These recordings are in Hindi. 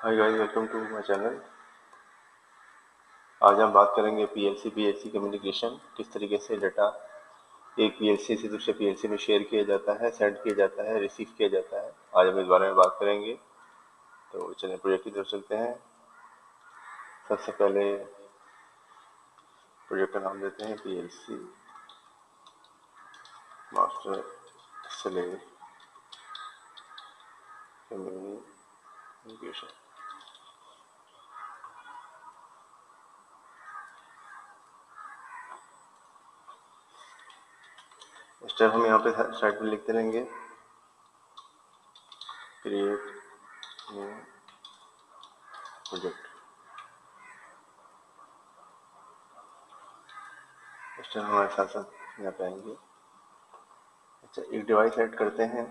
Hi guys, welcome to my channel. आज हम बात करेंगे पीएलसी कम्युनिकेशन, किस तरीके से डाटा एक पीएलसी से दूसरे पीएलसी में शेयर किया जाता है, सेंड किया जाता है, रिसीव किया जाता है। आज हम इस बारे में बात करेंगे। तो चलिए प्रोजेक्ट की तरफ चलते हैं। सबसे पहले प्रोजेक्ट का नाम देते हैं PLC master slave communication. Step हम यहाँ पे साइड में लिखते रहेंगे। Create new project. स्टेप हमारे साथ साथ यहाँ पे आएंगे। अच्छा, एक डिवाइस ऐड करते हैं।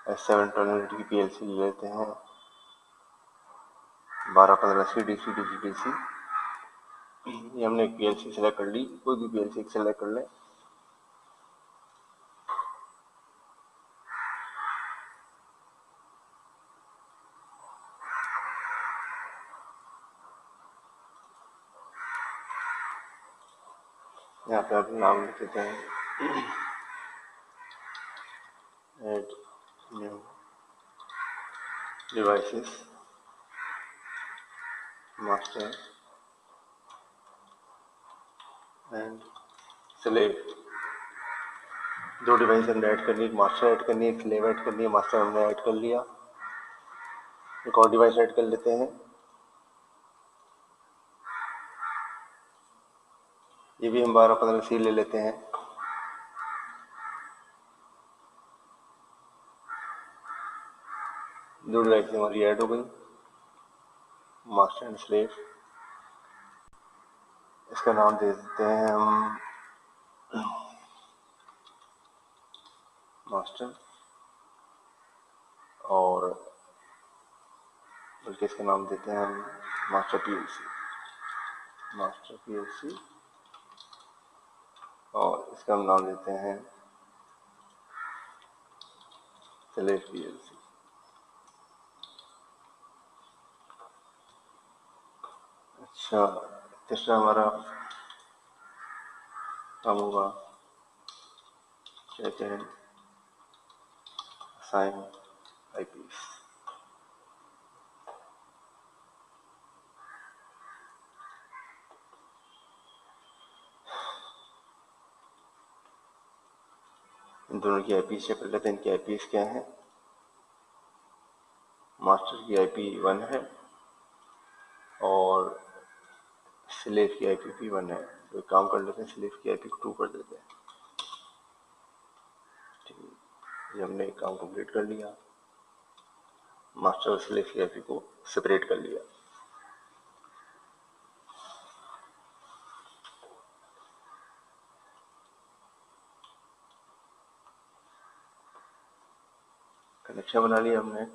S7 12 की पीएलसी ले लेते हैं। 12-15 सी डीसी। ये हमने एक पीएलसी सेलेक्ट कर ली, कोई भी पीएलसी सेलेक्ट कर लें। यहाँ पे आप नाम लिख देते हैं, add new devices master and slave. दो डिवाइस हमने ऐड करनी, एक मास्टर ऐड करनी है, एक स्लेव ऐड करनी है। मास्टर हमने ऐड कर लिया। एक और डिवाइस ऐड कर लेते हैं। ये भी हम 12-15 सी ले लेते हैं। दो डिवाइस हमारी ऐड हो गई, मास्टर एंड स्लेव। इसका नाम दे देते हैं हम मास्टर, और बल्कि इसका नाम देते हैं हम मास्टर पीएलसी, और इसका हम नाम देते हैं स्लेव पीएलसी। अच्छा, तीसरा हमारा काम होगा, कहते हैं असाइन आईपीस। इन दोनों की आईपी चेक कर लेते हैं। इनकी आईपीस क्या है। मास्टर की आईपी 1 है और स्लेव की आईपी भी 1 है। तो एक काम कर लेते हैं, स्लेव की आईपी को 2 कर देते हैं। ठीक है, ये हमने एक काम कंप्लीट कर लिया। मास्टर और स्लेव की आईपी को सेपरेट कर लिया। कनेक्शन बना लिया हमने।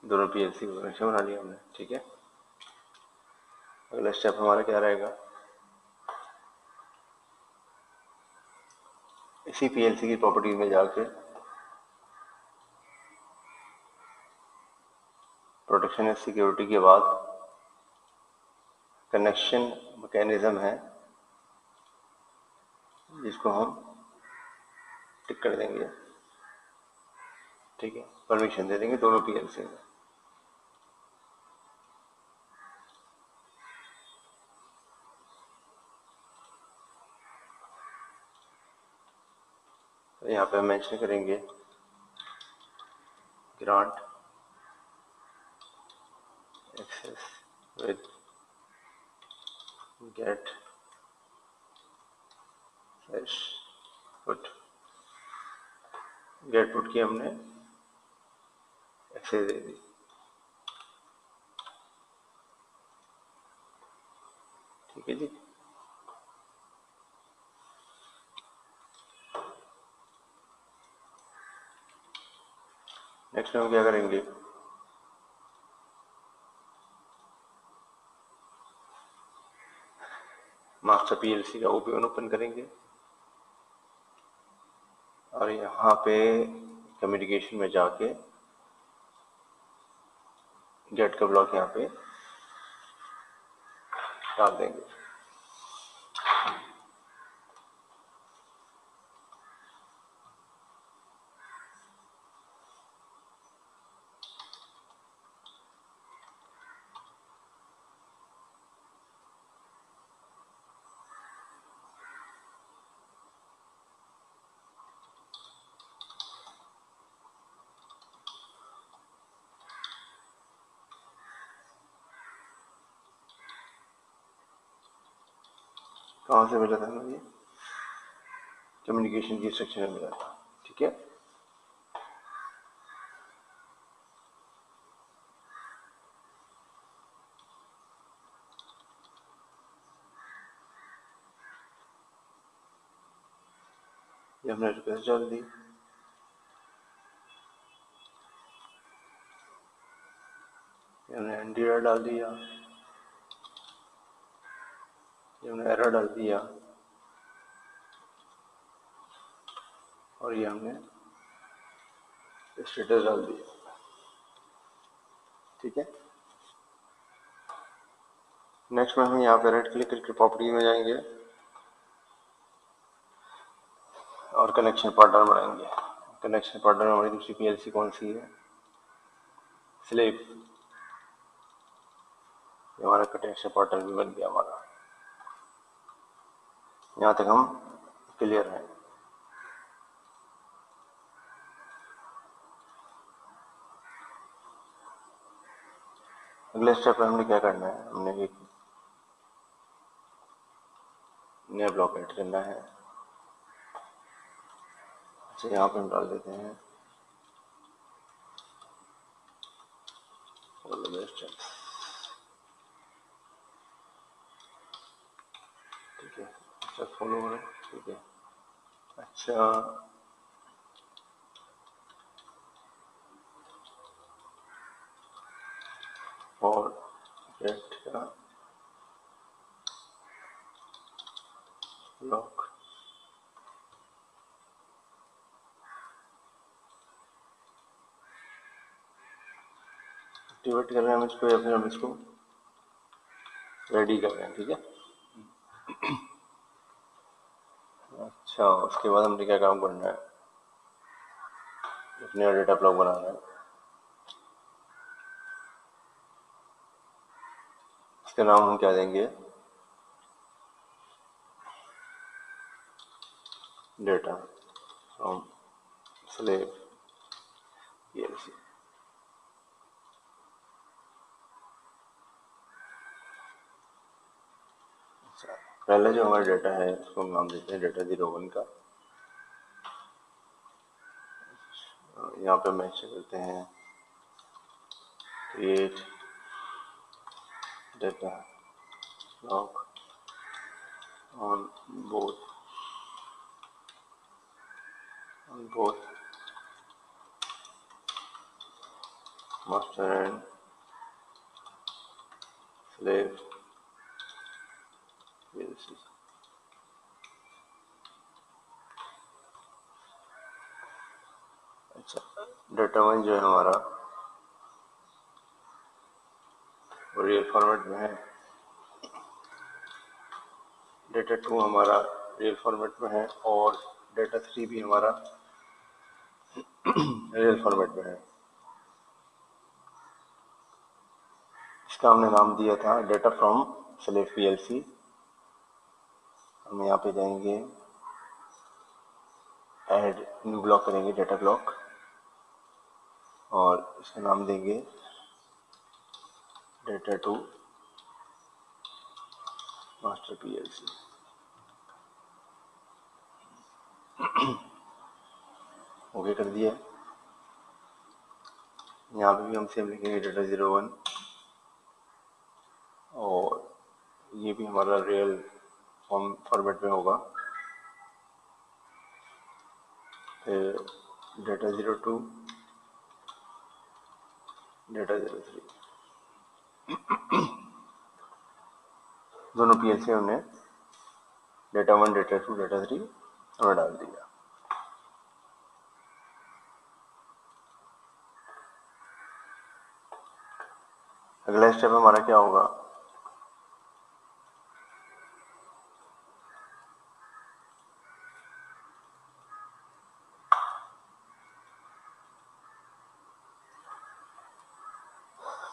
दोनों पीएलसी को कनेक्शन बना लिया हमने। ठीक है, अगला स्टेप हमारा क्या रहेगा। इसी पीएलसी की प्रॉपर्टी में जाके प्रोटेक्शन एंड सिक्योरिटी के बाद कनेक्शन मैकेनिज्म है, जिसको हम टिक कर देंगे। ठीक है, परमिशन दे देंगे दोनों पीएलसी में। तो यहाँ पे हम मेंशन करेंगे grant access with get slash put. Get put की हमने एक्सेस दे दी। ठीक है जी। नेक्स्ट में हम क्या करेंगे, मास्टर पीएलसी का ओपन ओपन करेंगे और यहाँ पे कम्युनिकेशन में जाके गेट का ब्लॉक यहाँ पे डाल देंगे। कहाँ से मिला था हमें ये, कम्युनिकेशन की इंस्ट्रक्शन में मिला था। ठीक है, ये हमने रिक्वेस्ट डाल दी, ये हमने एनडीआर डाल दिया, ये हमने एरर डाल दिया और ये हमने स्टेटस डाल दिया। ठीक है, नेक्स्ट में हम यहाँ पे राइट क्लिक करके प्रॉपर्टी में जाएंगे और कनेक्शन पार्टनर बनाएंगे। कनेक्शन पार्टनर हमारी दूसरी पीएलसी कौन सी है, स्लेव। हमारा कनेक्शन पार्टनर भी बन गया हमारा। यहाँ तक हम क्लियर हैं। अगले स्टेप में हमने क्या करना है, हमने एक नया ब्लॉक ऐड करना है। अच्छा, यहाँ पे हम डाल देते हैं ठीक है, अच्छा फॉलो हो रहा है। ठीक है, अच्छा और गेट का ब्लॉक एक्टिवेट कर रहे हैं हम इसको, या फिर हम इसको रेडी कर रहे हैं। ठीक है, अच्छा उसके बाद हमने क्या काम करना है, अपने डेटा ब्लॉक बनाना है। इसका नाम हम क्या देंगे, डेटा फ्रॉम स्लेव पीएलसी। अच्छा, पहले जो हमारा डेटा है उसको हम नाम देते हैं डेटा 01 का। यहाँ पे मैच करते हैं create data block on both master and slave PLC. अच्छा, डेटा 1 जो है हमारा रियल फॉर्मेट में है, डेटा 2 हमारा रियल फॉर्मेट में है और डेटा 3 भी हमारा रियल फॉर्मेट में है। इसका हमने नाम दिया था डेटा फ्रॉम स्लेव पीएलसी। हम यहाँ पे जाएंगे, ऐड न्यू ब्लॉक करेंगे, डेटा ब्लॉक, और इसका नाम देंगे डेटा 2 मास्टर पीएलसी। ओके कर दिया। यहाँ पे भी हम सेम लिखेंगे डेटा 01 और ये भी हमारा रियल फॉर्मेट में होगा। फिर डेटा 02 डेटा 03 दोनों पीएलसी हमने डेटा 1 डेटा 2 डेटा 3 हमने डाल दिया। अगला स्टेप हमारा क्या होगा,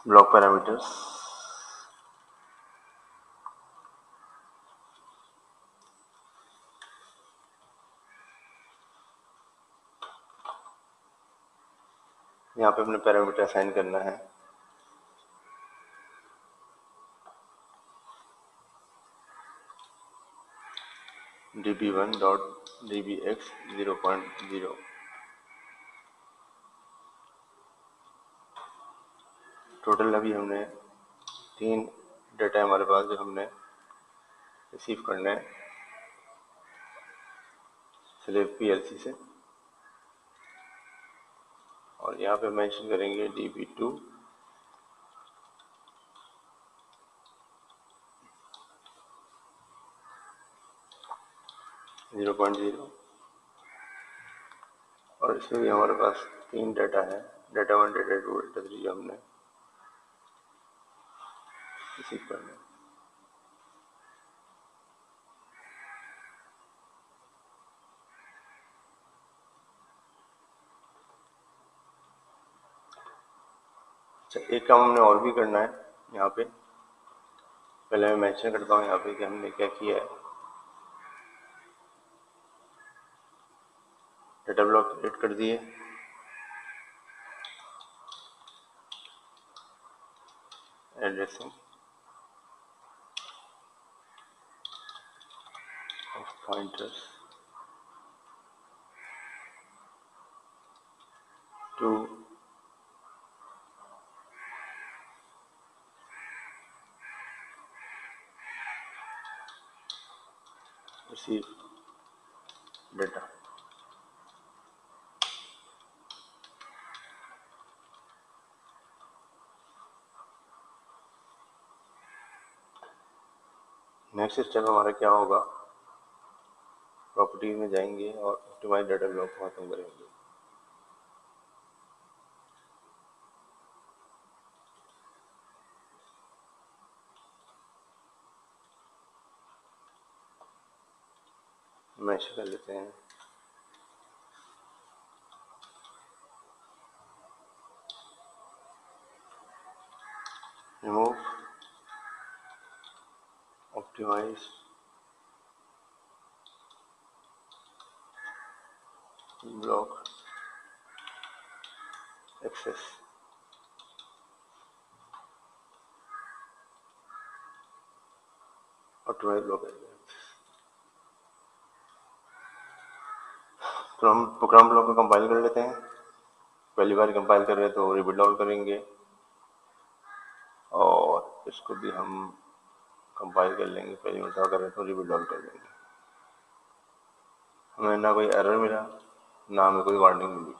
ब्लॉक पैरामीटर्स। यहाँ पे अपने पैरामीटर असाइन करना है। db1 डॉट dbx 0.0 टोटल अभी हमने 3 डेटा हमारे पास जो हमने रिसीव करना है स्लेव पीएलसी से, और यहाँ पे मेंशन करेंगे db2 0.0, और इसमें भी हमारे पास 3 डेटा है, डेटा 1 डेटा 2 डेटा 3 जो हमने रिसीव करना है। अच्छा, एक काम हमने और भी करना है यहाँ पे, पहले मैं मेंशन करता हूँ यहाँ पे कि हमने क्या किया है। डेटा ब्लॉक क्रिएट कर दिए, addressing of pointers to receive data. Next step हमारा क्या होगा, प्रॉपर्टीज में जाएंगे और ऑप्टिमाइज डेटा ब्लॉक को खत्म करेंगे। मैश कर लेते हैं। Remove optimise block access. Optimise block access, तो हम प्रोग्राम ब्लॉक को कंपाइल कर लेते हैं। पहली बार कंपाइल कर रहे हैं तो रिबिल्ड ऑल करेंगे, और इसको भी हम कंपाइल कर लेंगे। पहली बार कर रहे हैं तो रिबिल्ड ऑल कर लेंगे। हमें ना कोई एरर मिला, ना हमें कोई वार्निंग मिली।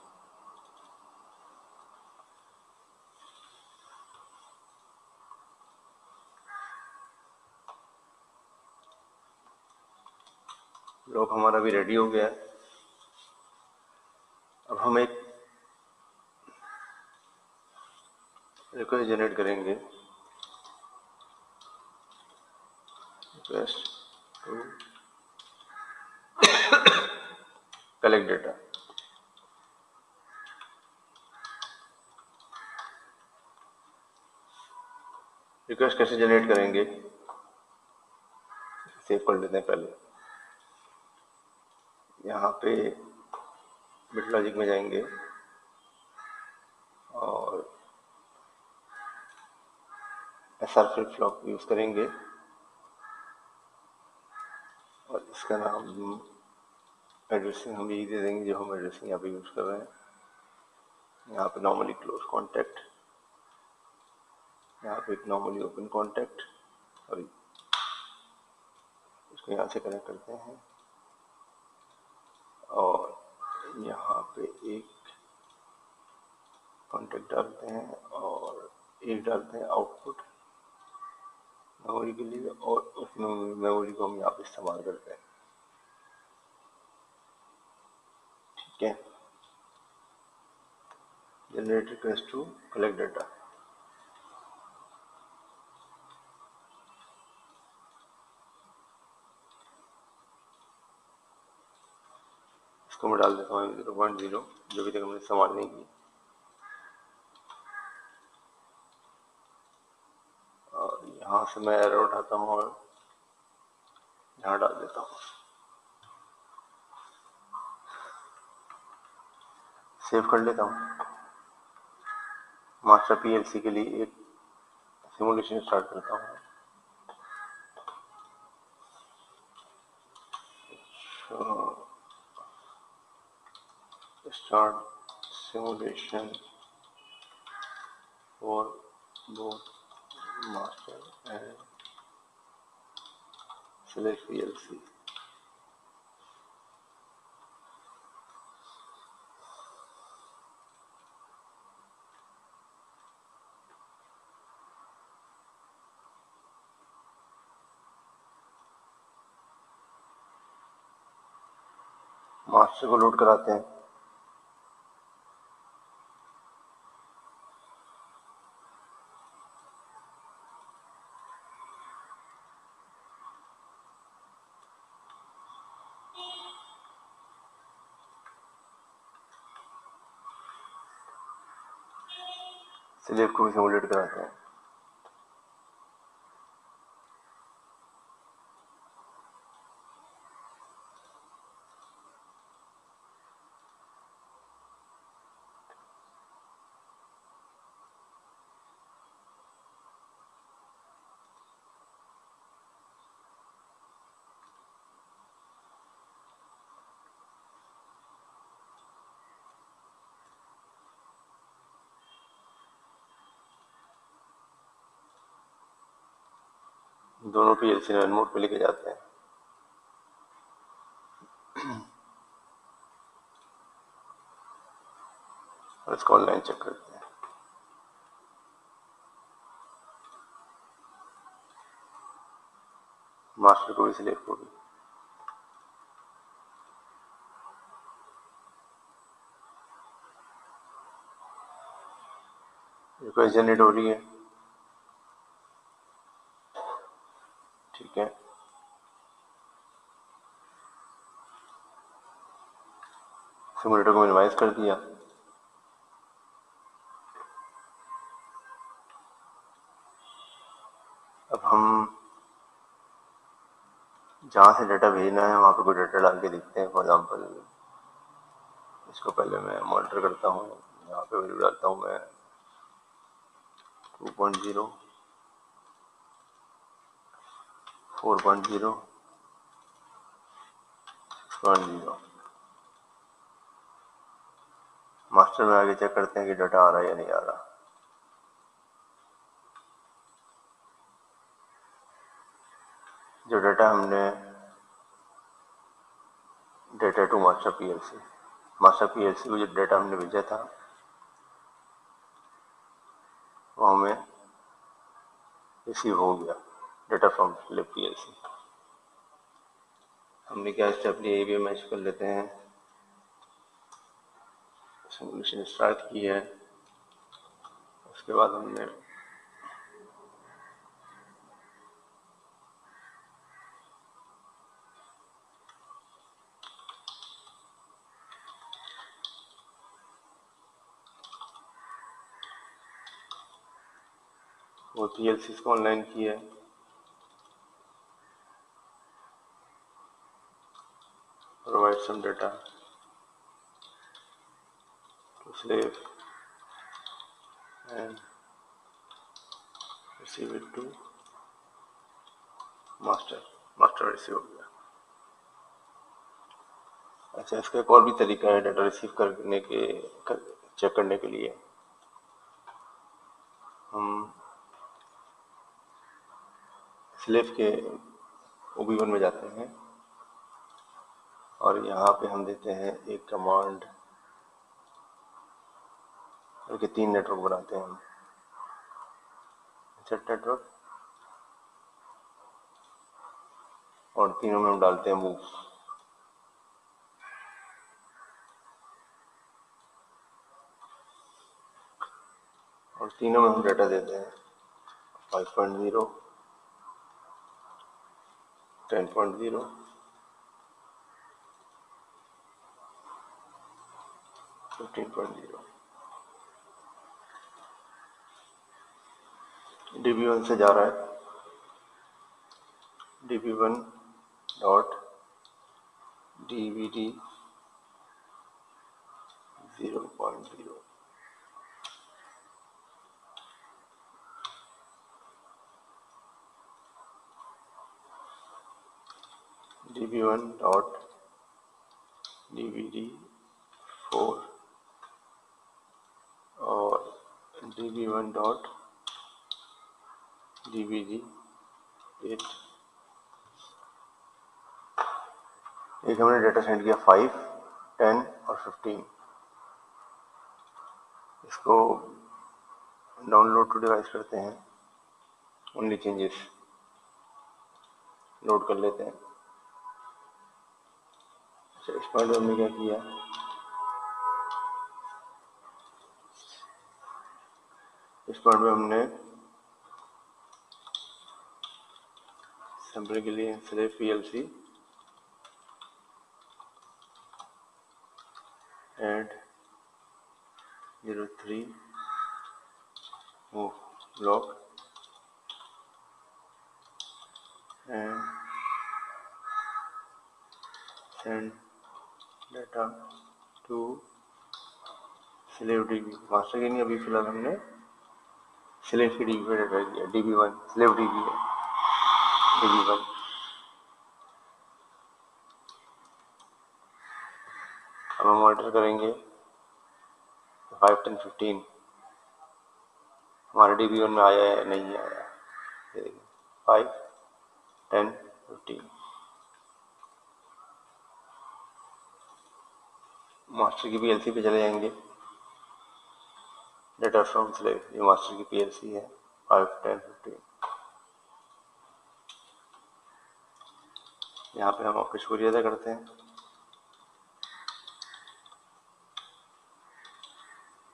ब्लॉक हमारा भी रेडी हो गया है। अब हम एक रिक्वेस्ट जनरेट करेंगे, request to collect data. Request कैसे जनरेट करेंगे, सेव कर लेते हैं। पहले यहाँ पे बिट लॉजिक में जाएंगे और SR फ्लिप फ्लॉप यूज करेंगे, और इसका नाम एड्रेसिंग हम यही दे देंगे जो हम एड्रेसिंग यहाँ पे यूज कर रहे हैं। यहाँ पे नॉर्मली क्लोज कॉन्टैक्ट, यहाँ पे एक नॉर्मली ओपन कॉन्टैक्ट, और इसको यहाँ से कनेक्ट करते हैं, और यहाँ पे एक कॉन्टैक्ट डालते हैं, और एक डालते हैं आउटपुट मेमोरी के लिए और उस मेमोरी को हम यहाँ पे इस्तेमाल करते हैं। ठीक है, generate request to collect data. इसको मैं डाल देता हूँ 0.0 जो भी तक हमने इस्तेमाल नहीं की। और यहाँ से मैं एरर उठाता हूँ और यहाँ डाल देता हूँ। सेव कर लेता हूँ। मास्टर पीएलसी के लिए एक सिमुलेशन स्टार्ट करता हूँ। Start simulation for both master and select PLC. Master को लोड कराते हैं। स्लेव को भी सिमुलेट कराते हैं। दोनों पीएलसी रन मोड पे लेके जाते हैं। और इसको ऑनलाइन चेक करते हैं। मास्टर को भी स्लेव को भी। रिक्वेस्ट जनरेट हो रही है। ठीक है, सिमुलेटर को मिनिमाइज कर दिया। अब हम जहाँ से डाटा भेजना है वहाँ पे कोई डाटा डाल के देखते हैं। फॉर एग्जाम्पल इसको पहले मैं मॉनिटर करता हूँ। यहाँ पे वैल्यू डालता हूँ मैं 2.0, 4.0, 6.0। मास्टर में आगे चेक करते हैं कि डाटा आ रहा है या नहीं आ रहा। जो डाटा हमने डाटा टू मास्टर पीएलसी को जो डाटा हमने भेजा था वो हमें रिसीव हो गया। Data from slave PLC. हमने क्या स्टेप लिए ये भी मैच कर लेते हैं। सिमुलेशन स्टार्ट की है, उसके बाद हमने वो पीएलसी को ऑनलाइन की है। Provide some data to slave and receive it to master receive हो गया। अच्छा, इसका एक और भी तरीका है डाटा रिसीव करने के चेक करने के लिए। हम स्लेव के OB1 में जाते हैं और यहाँ पे हम देते हैं एक कमांड के 3 नेटवर्क बनाते हैं हम। सेट नेटवर्क, और तीनों में हम डालते हैं मूव। और तीनों में हम डाटा देते हैं 5.0, 10.0, 15.0। DB1 से जा रहा है, DB1 dot DVD 0.0, DB1 dot DVD 4 और DB1 डॉट DVD 8। एक हमने डेटा सेंड किया 5, 10 और 15। इसको डाउनलोड टू डिवाइस करते हैं, ओनली चेंजेस नोट कर लेते हैं। अच्छा, इस पॉइंट में हमने क्या किया, इस पॉइंट में हमने सैंपल के लिए select PLC add 03 move block and send data to slave DB। Master की नहीं, अभी फिलहाल हमने स्लेव की DB पे डाटा दिया, DB1 स्लेव DB है, DB1। अब हम मॉनिटर करेंगे 5, 10, 15 हमारे DB1 में आया है नहीं आया, 5, 10, 15। मास्टर की PLC पे चले जाएंगे, डेटा फ्रॉम स्लेव, ये मास्टर की PLC है 5, 10, 15। यहाँ पे हम आपको शुक्रिया अदा करते हैं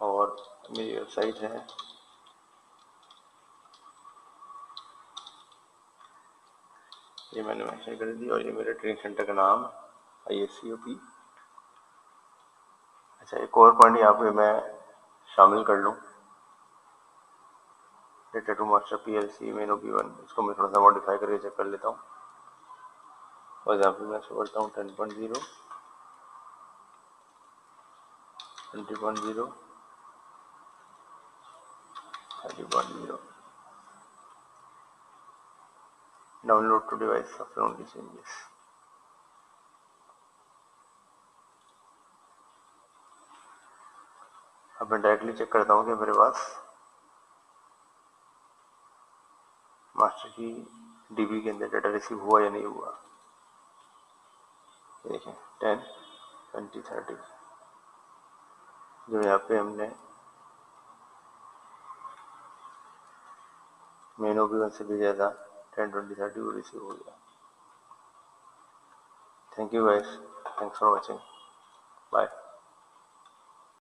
और मेरी वेबसाइट है ये मैंने मेंशन कर दी, और ये मेरे ट्रेनिंग सेंटर का नाम ISCOP। अच्छा, एक और पॉइंट यहाँ पे मैं शामिल कर लूँ, data to master PLC main OP1, इसको मैं थोड़ा सा मॉडिफाई करके चेक कर लेता हूँ। फॉर एग्जाम्पल मैं इसको करता हूँ 10.0, 20.0, 30.0, download to device software only changes. अब मैं डायरेक्टली चेक करता हूँ कि मेरे पास मास्टर की DB के अंदर डाटा रिसीव हुआ या नहीं हुआ। देखें 10, 20, 30 जो यहाँ पे हमने मेन OP1 से भेजा था, 10, 20, 30 वो रिसीव हो गया। Thank you guys, thanks for watching, bye.